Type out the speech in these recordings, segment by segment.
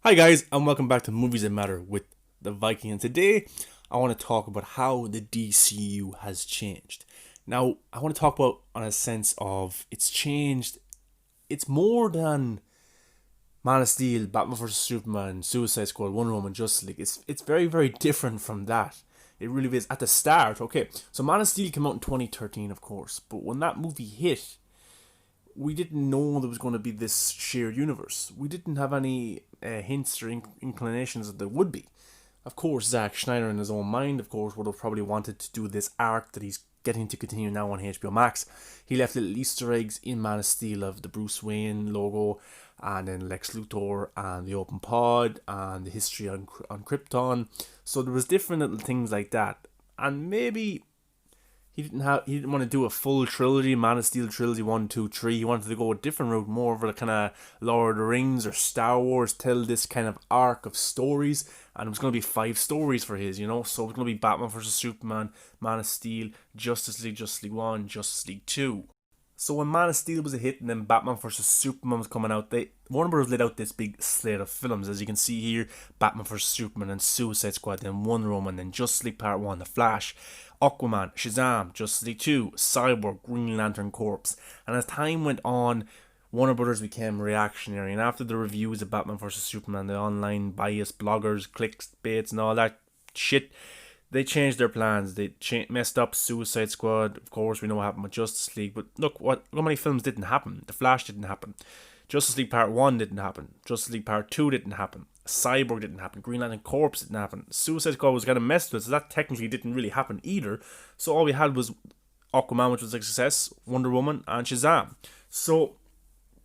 Hi guys, and welcome back to Movies That Matter with the Viking. And today, I want to talk about how the DCU has changed. Now, I want to talk about on a sense of it's changed. It's more than Man of Steel, Batman vs Superman, Suicide Squad, Wonder Woman, Justice League. It's very different from that. It really is. At the start, okay, so Man of Steel came out in 2013, of course, but when that movie hit, we didn't know there was going to be this shared universe. We didn't have any hints or inclinations that there would be. Of course, Zack Snyder, in his own mind, of course, would have probably wanted to do this arc that he's getting to continue now on HBO Max. He left little Easter eggs in Man of Steel of the Bruce Wayne logo, and then Lex Luthor, and the Open Pod, and the history on Krypton. So there was different little things like that, and maybe he didn't want to do a full trilogy, Man of Steel trilogy 1, 2, 3. He wanted to go a different route, more of a kind of Lord of the Rings or Star Wars, tell this kind of arc of stories. And it was going to be 5 stories for his, so it was going to be Batman vs Superman, Man of Steel, Justice League 1, Justice League 2. So when Man of Steel was a hit and then Batman vs Superman was coming out, Warner Bros. Laid out this big slate of films. As you can see here, Batman vs Superman and Suicide Squad, then Wonder Woman, then Justice League Part 1, The Flash, Aquaman, Shazam, Justice League 2, Cyborg, Green Lantern Corps. And as time went on, Warner Brothers became reactionary, and after the reviews of Batman vs Superman, the online bias bloggers, clickbaits, and all that shit, they changed their plans. They messed up Suicide Squad. Of course, we know what happened with Justice League. But look, how many films didn't happen? The Flash didn't happen. Justice League Part 1 didn't happen. Justice League Part 2 didn't happen. Cyborg didn't happen. Green Lantern Corps didn't happen. Suicide Squad was kind of messed with, so that technically didn't really happen either. So all we had was Aquaman, which was a success, Wonder Woman, and Shazam. So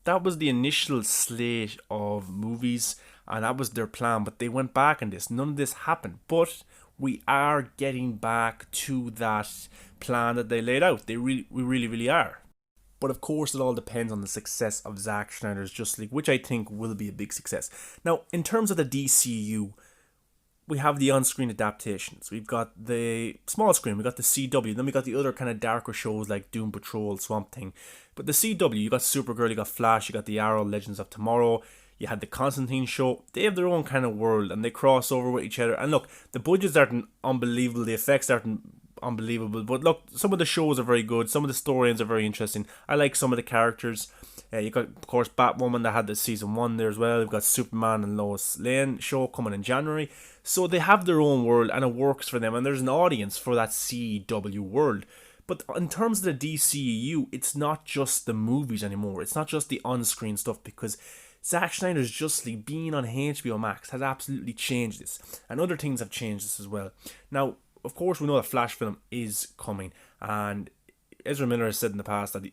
that was the initial slate of movies, and that was their plan. But they went back on this. None of this happened. But we are getting back to that plan that they laid out. We really are. But of course, it all depends on the success of Zack Snyder's Justice League, which I think will be a big success. Now, in terms of the DCU, we have the on-screen adaptations. We've got the small screen, we got the CW, then we got the other kind of darker shows like Doom Patrol, Swamp Thing. But the CW, you got Supergirl, you got Flash, you got the Arrow, Legends of Tomorrow, you had the Constantine show. They have their own kind of world and they cross over with each other. And look, the budgets aren't unbelievable, the effects aren't unbelievable, but look, some of the shows are very good, some of the storylines are very interesting. I like some of the characters. You got, of course, Batwoman that had the season 1 there as well. We've got Superman and Lois Lane show coming in January. So they have their own world and it works for them, and there's an audience for that CW world. But in terms of the DCEU, it's not just the movies anymore. It's not just the on-screen stuff, because Zack Snyder's Justice League being on HBO Max has absolutely changed this. And other things have changed this as well. Now, of course, we know the Flash film is coming, and Ezra Miller has said in the past that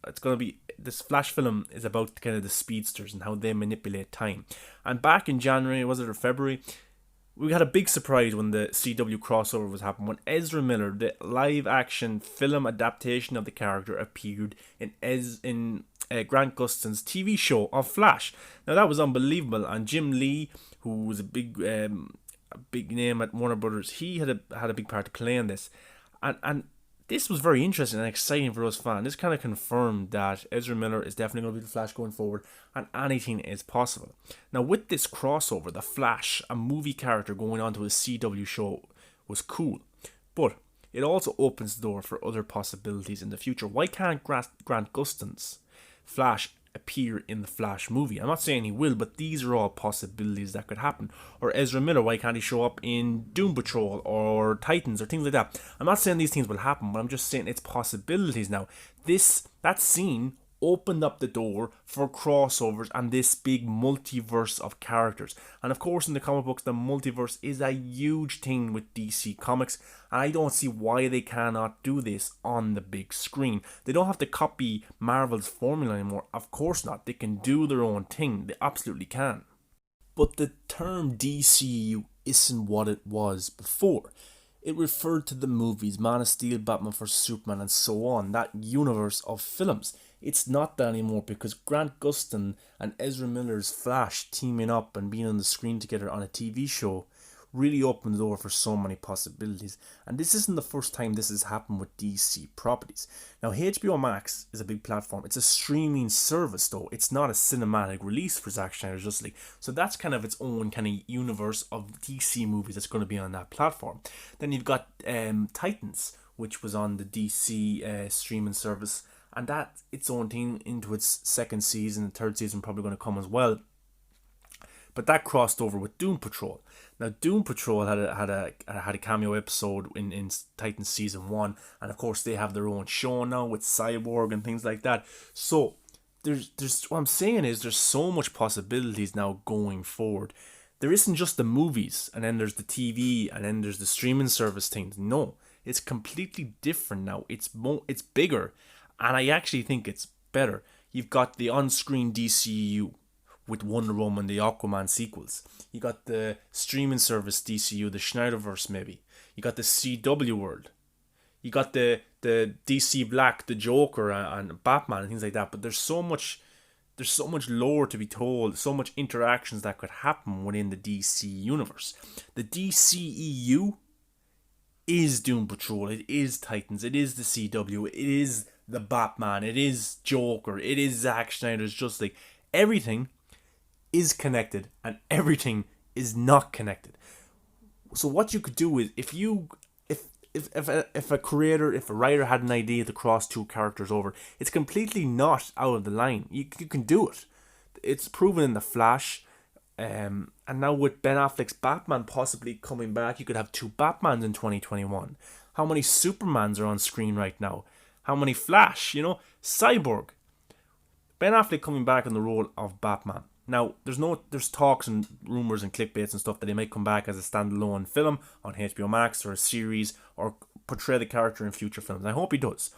it's going to be, this Flash film is about kind of the speedsters and how they manipulate time. And back in January, was it, or February, we had a big surprise when the CW crossover was happening, when Ezra Miller, the live action film adaptation of the character, appeared in Grant Gustin's TV show of Flash. Now that was unbelievable, and Jim Lee, who was a big name at Warner Brothers, he had a big part to play in this, and this was very interesting and exciting for us fans. This kind of confirmed that Ezra Miller is definitely going to be the Flash going forward, and anything is possible. Now, with this crossover, the Flash, a movie character going on to a CW show, was cool, but it also opens the door for other possibilities in the future. Why can't Grant Gustin's Flash appear in the Flash movie? I'm not saying he will, but these are all possibilities that could happen. Or Ezra Miller, why can't he show up in Doom Patrol or Titans or things like that? I'm not saying these things will happen, but I'm just saying it's possibilities now. That scene opened up the door for crossovers and this big multiverse of characters. And of course, in the comic books, the multiverse is a huge thing with DC Comics, and I don't see why they cannot do this on the big screen. They don't have to copy Marvel's formula anymore. Of course not. They can do their own thing. They absolutely can. But the term DCU isn't what it was before. It referred to the movies, Man of Steel, Batman vs Superman, and so on, that universe of films. It's not that anymore, because Grant Gustin and Ezra Miller's Flash teaming up and being on the screen together on a TV show really opened the door for so many possibilities. And this isn't the first time this has happened with DC properties. Now, HBO Max is a big platform. It's a streaming service, though. It's not a cinematic release for Zack Snyder's Justice League. So that's kind of its own kind of universe of DC movies that's going to be on that platform. Then you've got Titans, which was on the DC streaming service. And that's its own thing into its second season. The third season probably going to come as well. But that crossed over with Doom Patrol. Now, Doom Patrol had a cameo episode in Titans season 1, and of course they have their own show now with Cyborg and things like that. So there's what I'm saying is there's so much possibilities now going forward. There isn't just the movies, and then there's the TV, and then there's the streaming service things. No, it's completely different now. It's bigger, and I actually think it's better. You've got the on-screen DCEU with Wonder Woman, the Aquaman sequels. You got the streaming service DCU, the Snyderverse maybe. You got the CW world. You got the DC Black, the Joker, and Batman and things like that. But there's so much lore to be told, so much interactions that could happen within the DC universe. The DCEU is Doom Patrol, it is Titans, it is the CW, it is the Batman, it is Joker, it is Zack Snyder's Justice League. Everything is connected and everything is not connected. So what you could do is if a creator, if a writer had an idea to cross two characters over, it's completely not out of the line. You can do it. It's proven in The Flash. And now with Ben Affleck's Batman possibly coming back, you could have two Batmans in 2021. How many Supermans are on screen right now? How many Flash? Cyborg. Ben Affleck coming back in the role of Batman. Now, there's talks and rumours and clickbaits and stuff that he might come back as a standalone film on HBO Max or a series or portray the character in future films. I hope he does.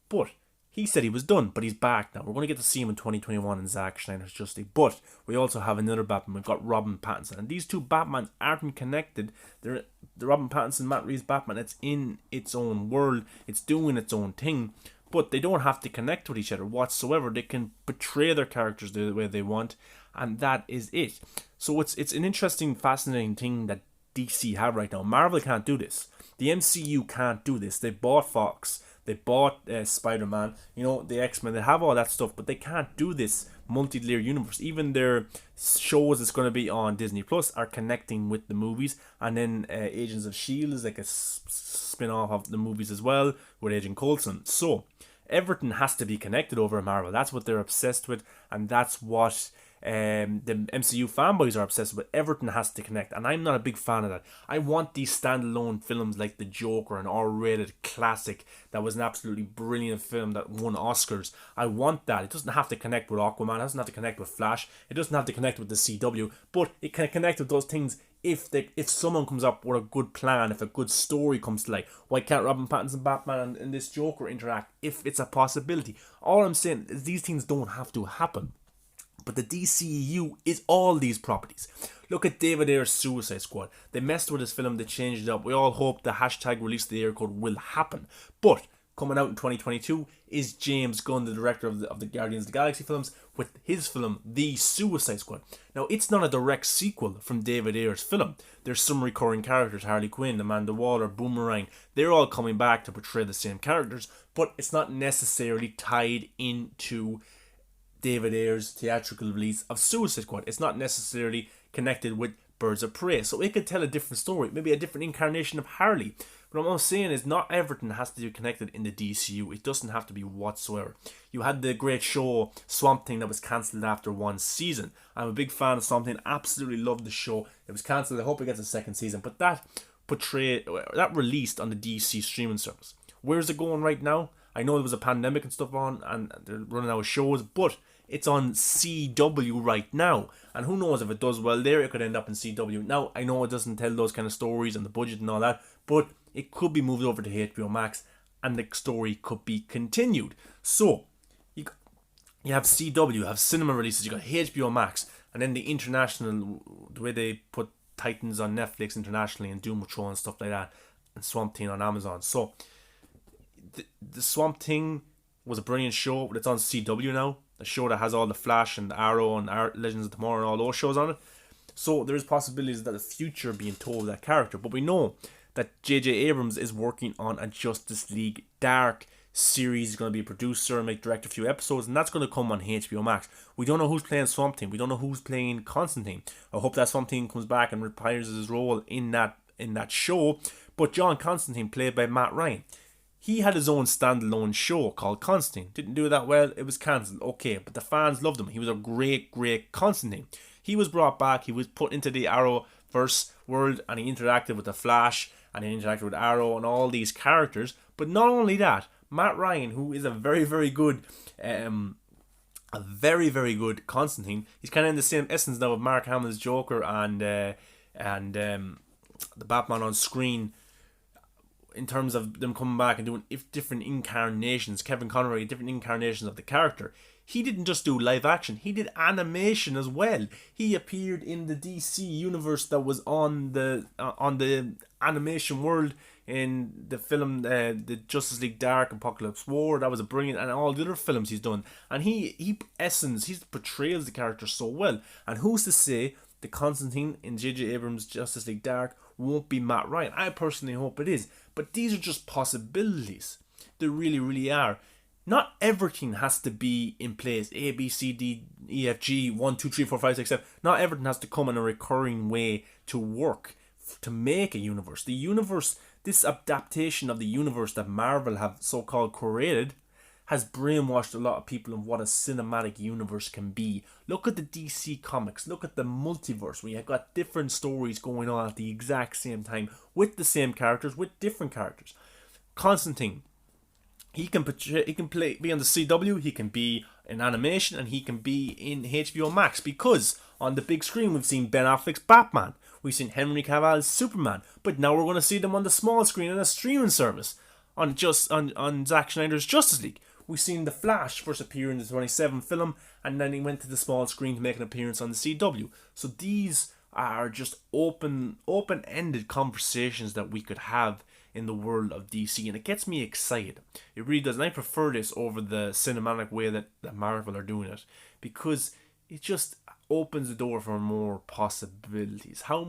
But he said he was done, but he's back now. We're going to get to see him in 2021 in Zack Snyder's Justice League. But we also have another Batman. We've got Robin Pattinson. And these two Batmans aren't connected. The Robin Pattinson, Matt Reeves Batman, it's in its own world. It's doing its own thing. But they don't have to connect with each other whatsoever. They can portray their characters the way they want. And that is it. So it's an interesting, fascinating thing that DC have right now. Marvel can't do this. The MCU can't do this. They bought Fox. They bought Spider-Man. The X-Men. They have all that stuff. But they can't do this multi-layer universe. Even their shows that's going to be on Disney Plus are connecting with the movies. And then Agents of S.H.I.E.L.D. is like a spin-off of the movies as well with Agent Coulson. So everything has to be connected over at Marvel. That's what they're obsessed with. And that's what the MCU fanboys are obsessed with. Everything has to connect, and I'm not a big fan of that. I want these standalone films like The Joker, an R-rated classic that was an absolutely brilliant film that won Oscars. I want that. It doesn't have to connect with Aquaman, it doesn't have to connect with Flash, it doesn't have to connect with the CW, but it can connect with those things if someone comes up with a good plan, if a good story comes to light. Why can't Robin Pattinson, Batman, and this Joker interact if it's a possibility? All I'm saying is these things don't have to happen. But the DCEU is all these properties. Look at David Ayer's Suicide Squad. They messed with his film, they changed it up. We all hope the hashtag release the Ayer code will happen. But coming out in 2022 is James Gunn, the director of the Guardians of the Galaxy films, with his film, The Suicide Squad. Now, it's not a direct sequel from David Ayer's film. There's some recurring characters, Harley Quinn, Amanda Waller, Boomerang. They're all coming back to portray the same characters, but it's not necessarily tied into David Ayer's theatrical release of Suicide Squad. It's not necessarily connected with Birds of Prey. So it could tell a different story, maybe a different incarnation of Harley. But what I'm saying is not everything has to be connected in the DCU. It doesn't have to be whatsoever. You had the great show Swamp Thing that was cancelled after one season. I'm a big fan of Swamp Thing. Absolutely love the show. It was cancelled. I hope it gets a second season. But that released on the DC streaming service. Where's it going right now? I know there was a pandemic and stuff on, and they're running out of shows, but it's on CW right now. And who knows if it does well there, it could end up in CW. Now, I know it doesn't tell those kind of stories and the budget and all that, but it could be moved over to HBO Max and the story could be continued. So, you have CW, you have cinema releases, you got HBO Max, and then the international, the way they put Titans on Netflix internationally and Doom Patrol and stuff like that, and Swamp Thing on Amazon. So, the Swamp Thing was a brilliant show, but it's on CW now. A show that has all the Flash and Arrow and Legends of Tomorrow and all those shows on it. So there's possibilities that the future being told that character. But we know that J.J. Abrams is working on a Justice League Dark series. He's going to be a producer and direct a few episodes, and that's going to come on HBO Max. We don't know who's playing Swamp Thing. We don't know who's playing Constantine. I hope that Swamp Thing comes back and reprises his role in that show. But John Constantine, played by Matt Ryan, he had his own standalone show called Constantine. Didn't do that well. It was cancelled. Okay, but the fans loved him. He was a great Constantine. He was brought back. He was put into the Arrowverse world, and he interacted with the Flash, and he interacted with Arrow and all these characters. But not only that, Matt Ryan, who is a very good Constantine, he's kind of in the same essence now of Mark Hamill's Joker and the Batman on screen, in terms of them coming back and doing different incarnations. Kevin Conroy, different incarnations of the character. He didn't just do live action, he did animation as well. He appeared in the DC universe that was on the animation world in the film the Justice League Dark Apocalypse War. That was a brilliant, and all the other films he's done. And he portrays the character so well. And who's to say the Constantine in J.J. Abrams' Justice League Dark won't be Matt Ryan? I personally hope it is. But these are just possibilities. They really are. Not everything has to be in place. A, B, C, D, E, F, G, 1, 2, 3, 4, 5, 6, 7. Not everything has to come in a recurring way to work, to make a universe. The universe, this adaptation of the universe that Marvel have so-called created, has brainwashed a lot of people on what a cinematic universe can be. Look at the DC comics. Look at the multiverse, where you've got different stories going on at the exact same time, with the same characters, with different characters. Constantine, he can be on the CW, he can be in animation, and he can be in HBO Max, because on the big screen we've seen Ben Affleck's Batman, we've seen Henry Cavill's Superman, but now we're going to see them on the small screen in a streaming service on Zack Snyder's Justice League. We've seen the Flash first appear in the 27 film, and then he went to the small screen to make an appearance on the CW. So these are just open-ended conversations that we could have in the world of DC, and it gets me excited. It really does, and I prefer this over the cinematic way that Marvel are doing it, because it just opens the door for more possibilities. How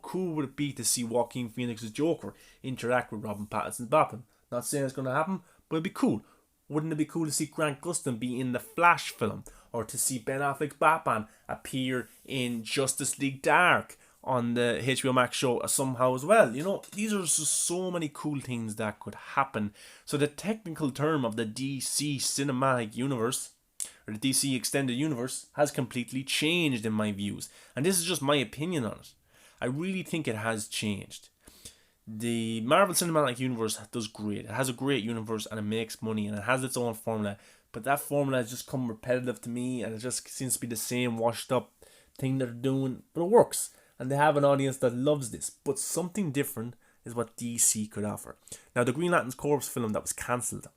cool would it be to see Joaquin Phoenix's Joker interact with Robert Pattinson's Batman? Not saying it's going to happen, but it'd be cool. Wouldn't it be cool to see Grant Gustin be in the Flash film, or to see Ben Affleck's Batman appear in Justice League Dark on the HBO Max show somehow as well? You know, these are just so many cool things that could happen. So the technical term of the DC Cinematic Universe, or the DC Extended Universe, has completely changed in my views. And this is just my opinion on it. I really think it has changed. The Marvel Cinematic Universe does great. It has a great universe, and it makes money, and it has its own formula. But that formula has just come repetitive to me, and it just seems to be the same washed up thing they're doing. But it works, and they have an audience that loves this. But something different is what DC could offer. Now, the Green Lantern Corps film that was cancelled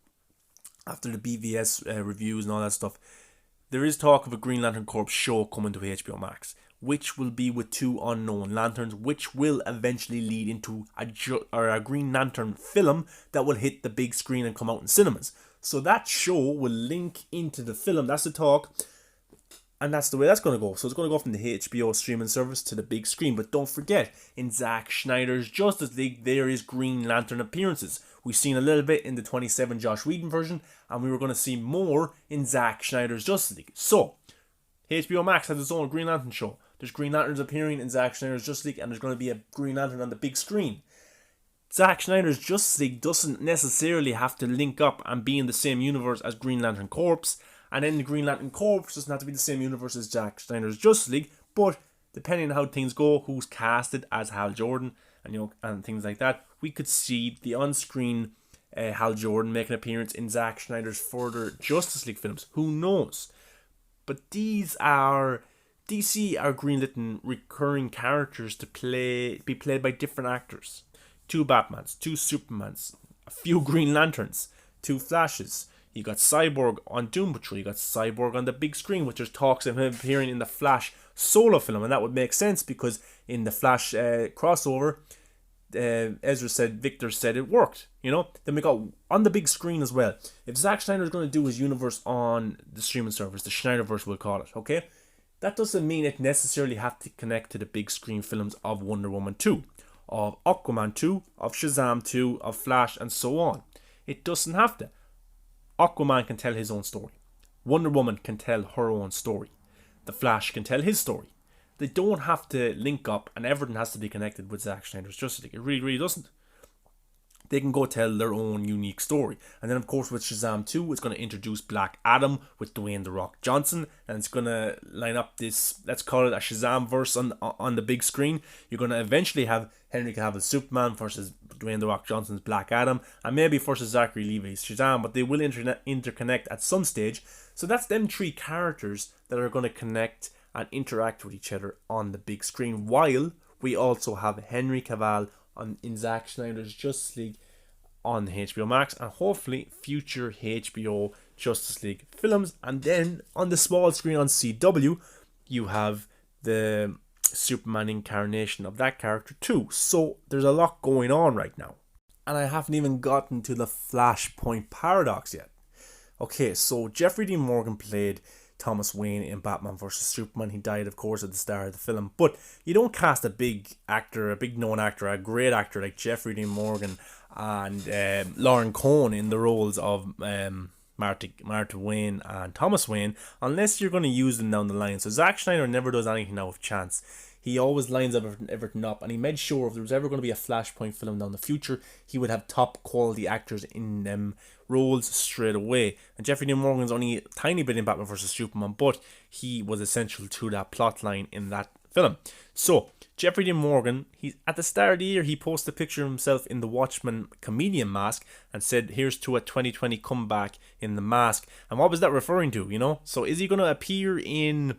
after the BVS reviews and all that stuff, there is talk of a Green Lantern Corps show coming to HBO Max, which will be with two unknown lanterns, which will eventually lead into a Green Lantern film that will hit the big screen and come out in cinemas. So that show will link into the film. That's the talk, and that's the way that's going to go. So it's going to go from the HBO streaming service to the big screen. But don't forget, in Zack Snyder's Justice League, there is Green Lantern appearances. We've seen a little bit in the 27 Joss Whedon version, and we were going to see more in Zack Snyder's Justice League. So HBO Max has its own Green Lantern show. There's Green Lanterns appearing in Zack Snyder's Justice League, and there's going to be a Green Lantern on the big screen. Zack Snyder's Justice League doesn't necessarily have to link up and be in the same universe as Green Lantern Corps, and then the Green Lantern Corps doesn't have to be the same universe as Zack Snyder's Justice League, but depending on how things go, who's casted as Hal Jordan, and things like that, we could see the on-screen Hal Jordan make an appearance in Zack Snyder's further Justice League films. Who knows? But DC are greenlit recurring characters to be played by different actors. 2 Batmans, 2 Supermans, a few Green Lanterns, 2 Flashes. You got Cyborg on Doom Patrol, you got Cyborg on the big screen, which there's talks of him appearing in the Flash solo film, and that would make sense because in the Flash crossover, Victor said it worked, Then we got on the big screen as well. If Zack Snyder is going to do his universe on the streaming service, the Snyderverse we'll call it, okay? That doesn't mean it necessarily have to connect to the big screen films of Wonder Woman 2, of Aquaman 2, of Shazam 2, of Flash, and so on. It doesn't have to. Aquaman can tell his own story. Wonder Woman can tell her own story. The Flash can tell his story. They don't have to link up and everything has to be connected with Zack Snyder's Justice League. It really, really doesn't. They can go tell their own unique story. And then, of course, with Shazam 2, it's going to introduce Black Adam with Dwayne The Rock Johnson. And it's going to line up this, let's call it a Shazam verse on the big screen. You're going to eventually have Henry Cavill's Superman versus Dwayne The Rock Johnson's Black Adam. And maybe versus Zachary Levi's Shazam. But they will interconnect at some stage. So that's them three characters that are going to connect and interact with each other on the big screen. While we also have Henry Cavill in Zack Snyder's Justice League on HBO Max, and hopefully future HBO Justice League films. And then on the small screen on CW, you have the Superman incarnation of that character too. So there's a lot going on right now. And I haven't even gotten to the Flashpoint paradox yet. Okay, so Jeffrey Dean Morgan played Thomas Wayne in Batman vs Superman. He died, of course, at the start of the film. But you don't cast a big actor, a big known actor, a great actor like Jeffrey Dean Morgan and Lauren Cohn in the roles of Martha Wayne and Thomas Wayne, unless you're going to use them down the line. So Zack Snyder never does anything out of chance. He always lines everything up, and he made sure if there was ever going to be a Flashpoint film down the future, he would have top quality actors in them roles straight away. And Jeffrey Dean Morgan's only a tiny bit in Batman vs Superman, but he was essential to that plot line in that film. So Jeffrey Dean Morgan, he at the start of the year, he posted a picture of himself in the Watchmen comedian mask and said, "Here's to a 2020 comeback in the mask." And what was that referring to? You know, so is he going to appear in?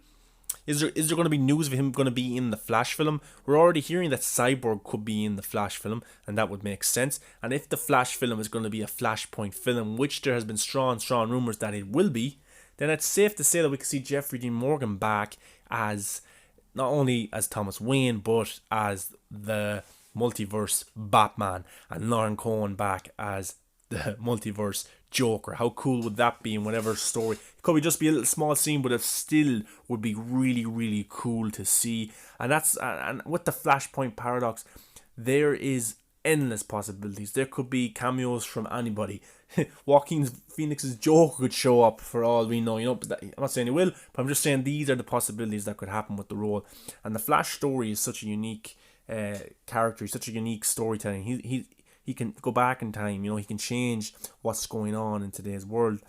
Is there going to be news of him going to be in the Flash film? We're already hearing that Cyborg could be in the Flash film, and that would make sense. And if the Flash film is going to be a Flashpoint film, which there has been strong rumours that it will be, then it's safe to say that we could see Jeffrey Dean Morgan back as not only as Thomas Wayne, but as the multiverse Batman, and Lauren Cohn back as the multiverse Joker. How cool would that be in whatever story? It could be just be a little small scene, but it still would be really, really cool to see. And that's and with the Flashpoint paradox, there is endless possibilities. There could be cameos from anybody. Joaquin Phoenix's Joker could show up for all we know. You know, I'm not saying he will, but I'm just saying these are the possibilities that could happen with the role. And the Flash story is such a unique character. He's such a unique storytelling. He can go back in time, you know, he can change what's going on in today's world.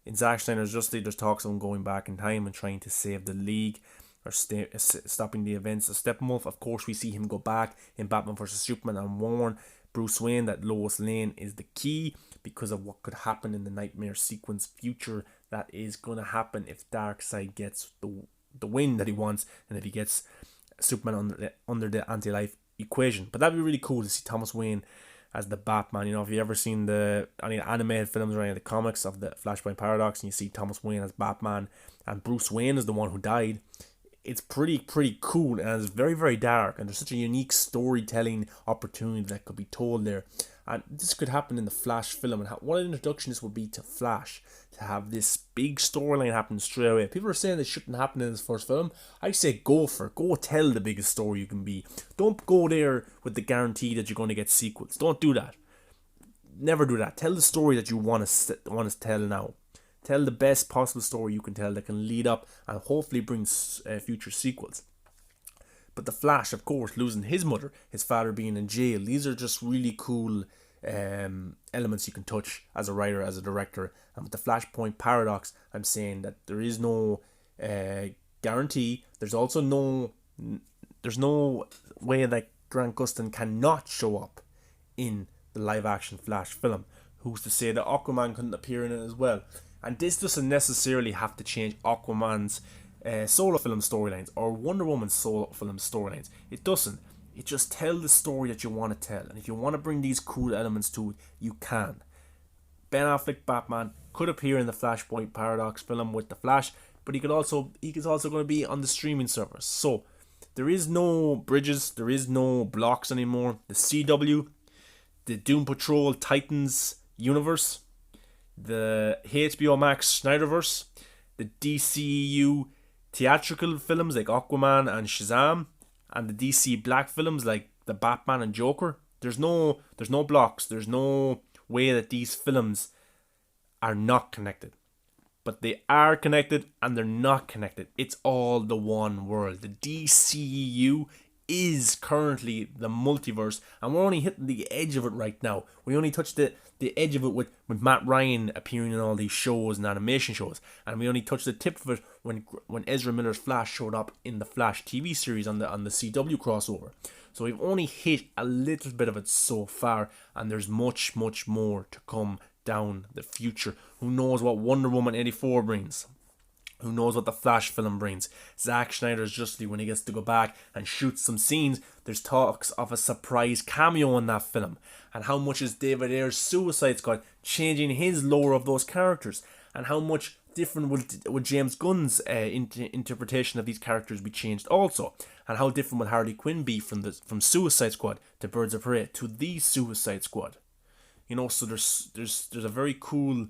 In Zack Snyder's Justice League, there's talks of him going back in time and trying to save the League or stopping the events of Steppenwolf. Of course, we see him go back in Batman vs Superman and warn Bruce Wayne that Lois Lane is the key because of what could happen in the Nightmare sequence future that is going to happen if Darkseid gets the win that he wants and if he gets Superman under the anti-life equation. But that'd be really cool to see Thomas Wayne as the Batman. You know, if you ever seen any animated films or any of the comics of the Flashpoint paradox and you see Thomas Wayne as Batman and Bruce Wayne is the one who died, it's pretty cool, and it's very, very dark, and there's such a unique storytelling opportunity that could be told there. And this could happen in the Flash film, and what an introduction this would be to Flash, to have this big storyline happen straight away. People are saying this shouldn't happen in this first film. I say go for it. Go tell the biggest story you can be. Don't go there with the guarantee that you're going to get sequels. Don't do that. Never do that. Tell the story that you want to tell now. Tell the best possible story you can tell that can lead up and hopefully bring future sequels. But the Flash, of course, losing his mother, his father being in jail, these are just really cool elements you can touch as a writer, as a director. And with the Flashpoint paradox, I'm saying that there is no guarantee. There's also no way that Grant Gustin cannot show up in the live action Flash film. Who's to say that Aquaman couldn't appear in it as well? And this doesn't necessarily have to change Aquaman's solo film storylines or Wonder Woman's solo film storylines. It doesn't. It just tell the story that you want to tell. And if you want to bring these cool elements to it, you can. Ben Affleck Batman could appear in the Flashpoint Paradox film with the Flash, but he is also going to be on the streaming service. So there is no bridges, there is no blocks anymore. The CW, the Doom Patrol Titans universe, the HBO Max Snyderverse, the DCEU theatrical films like Aquaman and Shazam, and the DC Black films like the Batman and Joker. There's no blocks. There's no way that these films are not connected. But they are connected and they're not connected. It's all the one world. The DCEU is currently the multiverse, and we're only hitting the edge of it right now. We only touched the edge of it with Matt Ryan appearing in all these shows and animation shows, and we only touched the tip of it when Ezra Miller's Flash showed up in the Flash TV series on the CW crossover. So we've only hit a little bit of it so far, and there's much more to come down the future. Who knows what Wonder Woman 84 brings? Who knows what the Flash film brings? Zack Snyder's Justice League, when he gets to go back and shoot some scenes, there's talks of a surprise cameo in that film. And how much is David Ayer's Suicide Squad changing his lore of those characters? And how much different would James Gunn's interpretation of these characters be changed also? And how different would Harley Quinn be from Suicide Squad to Birds of Prey to the Suicide Squad? You know, so there's a very cool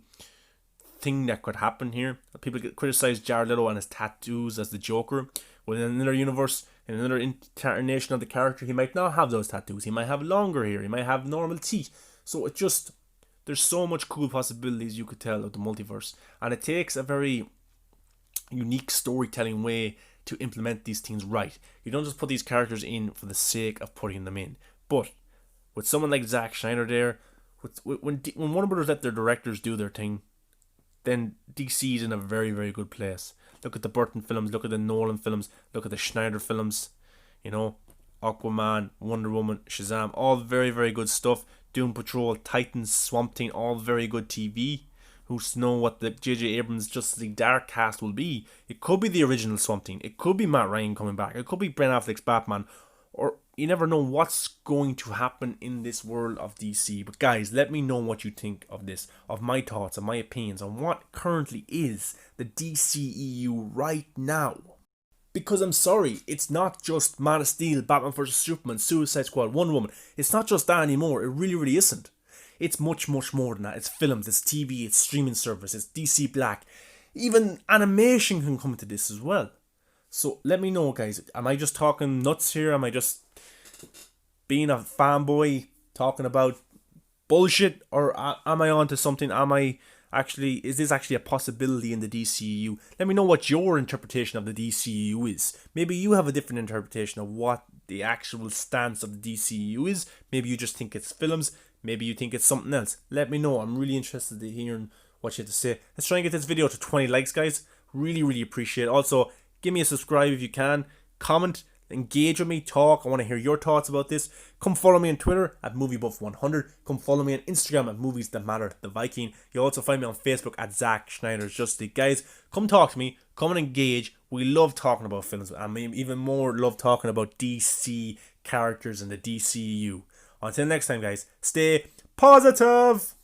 thing that could happen here. People get criticize Jared Leto and his tattoos as the Joker. Well, in another universe, in another incarnation of the character, he might not have those tattoos. He might have longer hair. He might have normal teeth. So there's so much cool possibilities you could tell of the multiverse, and it takes a very unique storytelling way to implement these things right. You don't just put these characters in for the sake of putting them in. But with someone like Zack Snyder there, when Warner Brothers let their directors do their thing, then DC's in a very good place. Look at the Burton films, look at the Nolan films, look at the Schneider films, you know, Aquaman, Wonder Woman, Shazam, all very good stuff. Doom Patrol, Titans, Swamp Thing, all very good TV. Who's to know what the J.J. Abrams Justice League Dark cast will be? It could be the original Swamp Thing. It could be Matt Ryan coming back. It could be Ben Affleck's Batman. Or you never know what's going to happen in this world of DC. But guys, let me know what you think of this, of my thoughts and my opinions on what currently is the DCEU right now. Because I'm sorry, it's not just Man of Steel, Batman vs Superman, Suicide Squad, Wonder Woman. It's not just that anymore. It really isn't. It's much more than that. It's films, it's TV, it's streaming service, it's DC Black. Even animation can come into this as well. So let me know, guys. Am I just talking nuts here? Am I just being a fanboy talking about bullshit? Or am I onto something? Is this actually a possibility in the DCEU? Let me know what your interpretation of the DCEU is. Maybe you have a different interpretation of what the actual stance of the DCEU is. Maybe you just think it's films. Maybe you think it's something else. Let me know. I'm really interested in hearing what you have to say. Let's try and get this video to 20 likes, guys. Really appreciate it. Also, give me a subscribe if you can. Comment, engage with me, talk. I want to hear your thoughts about this. Come follow me on Twitter at MovieBuff100. Come follow me on Instagram at Movies That Matter, The Viking. You'll also find me on Facebook at Zack Schneider's Justice League. Guys, come talk to me. Come and engage. We love talking about films. And we even more love talking about DC characters and the DCEU. Until next time, guys, stay positive.